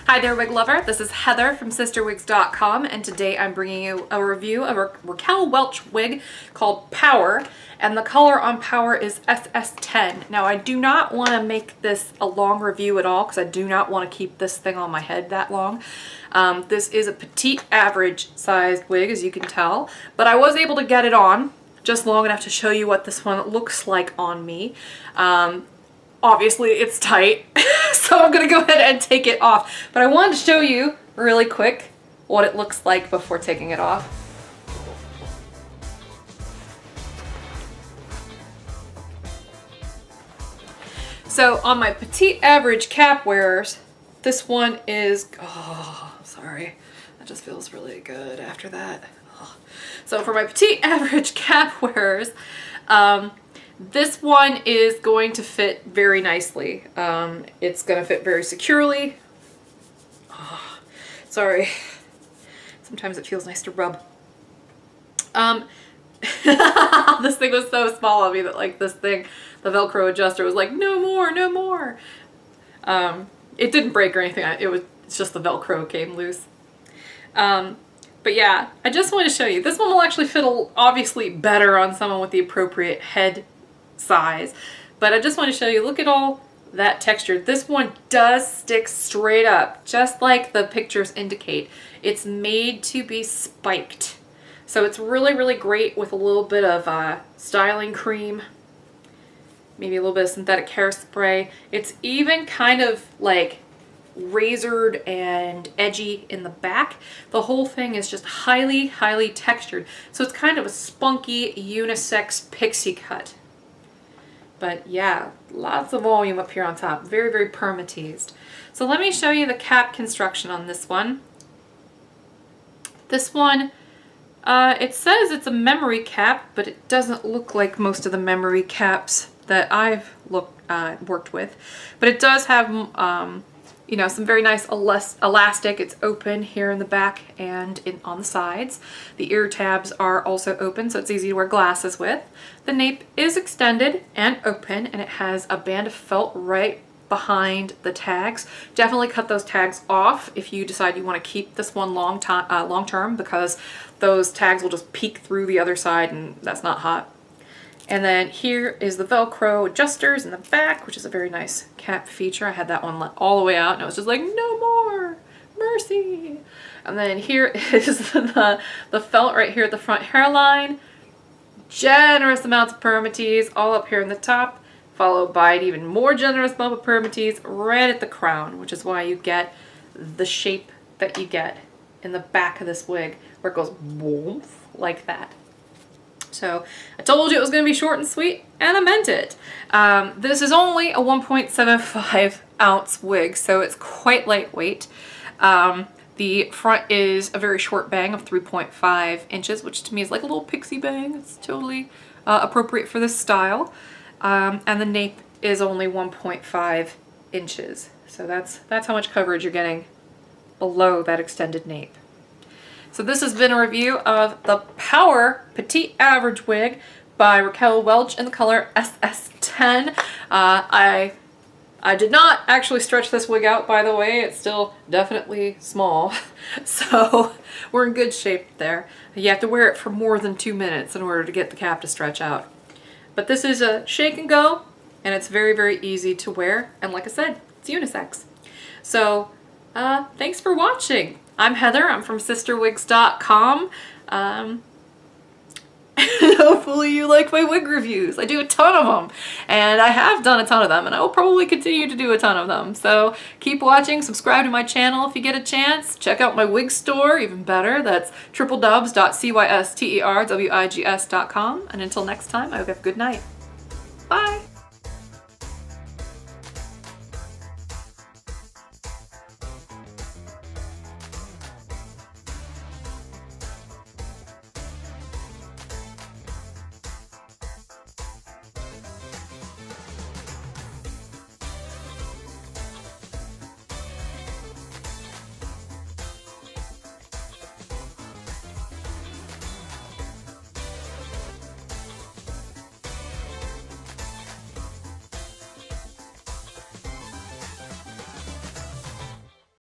Hi there, wig lover. This is Heather from CysterWigs.com, and today I'm bringing you a review of a Raquel Welch wig called Power, and the color on Power is SS10. Now, I do not want to make this a long review at all because I do not want to keep this thing on my head that long. This is a petite average sized wig, as you can tell, but I was able to get it on just long enough to show you what this one looks like on me. Obviously it's tight, so I'm gonna go ahead and take it off. But I wanted to show you really quick what it looks like before taking it off. So on my petite average cap wearers, this one is, oh, sorry, that just feels really good after that. Oh. So for my petite average cap wearers, this one is going to fit very nicely. It's going to fit very securely. Oh, sorry. Sometimes it feels nice to rub. This thing was so small on me that like this thing, the Velcro adjuster was like, no more, no more. It didn't break or anything. It's just the Velcro came loose. But yeah, I just want to show you. This one will actually fit obviously better on someone with the appropriate head size, but I just want to show you, look at all that texture. This one does stick straight up, just like the pictures indicate. It's made to be spiked. So it's really, really great with a little bit of styling cream, maybe a little bit of synthetic hairspray. It's even kind of like razored and edgy in the back. The whole thing is just highly, highly textured. So it's kind of a spunky unisex pixie cut. But yeah, lots of volume up here on top. Very, very permateased. So let me show you the cap construction on this one. This one, it says it's a memory cap, but it doesn't look like most of the memory caps that I've worked with. But it does have, you know, some very nice elastic. It's open here in the back and on the sides. The ear tabs are also open, so it's easy to wear glasses with. The nape is extended and open, and it has a band of felt right behind the tags. Definitely cut those tags off if you decide you want to keep this one long term, because those tags will just peek through the other side, and that's not hot. And then here is the Velcro adjusters in the back, which is a very nice cap feature. I had that one all the way out and I was just like, no more, mercy. And then here is the felt right here at the front hairline. Generous amounts of permatease all up here in the top, followed by an even more generous amount of permatease right at the crown, which is why you get the shape that you get in the back of this wig, where it goes boom, like that. So I told you it was going to be short and sweet, and I meant it. This is only a 1.75 ounce wig, so it's quite lightweight. The front is a very short bang of 3.5 inches, which to me is like a little pixie bang. It's totally appropriate for this style. And the nape is only 1.5 inches. So that's how much coverage you're getting below that extended nape. So this has been a review of the Power Petite Average Wig by Raquel Welch in the color SS10. I did not actually stretch this wig out, by the way. It's still definitely small. So we're in good shape there. You have to wear it for more than 2 minutes in order to get the cap to stretch out. But this is a shake and go, and it's very, very easy to wear. And like I said, it's unisex. So thanks for watching. I'm Heather. I'm from CysterWigs.com. Hopefully you like my wig reviews. I do a ton of them, and I have done a ton of them, and I will probably continue to do a ton of them. So keep watching, subscribe to my channel if you get a chance. Check out my wig store, even better. That's www.cysterwigs.com. And until next time, I hope you have a good night. Bye!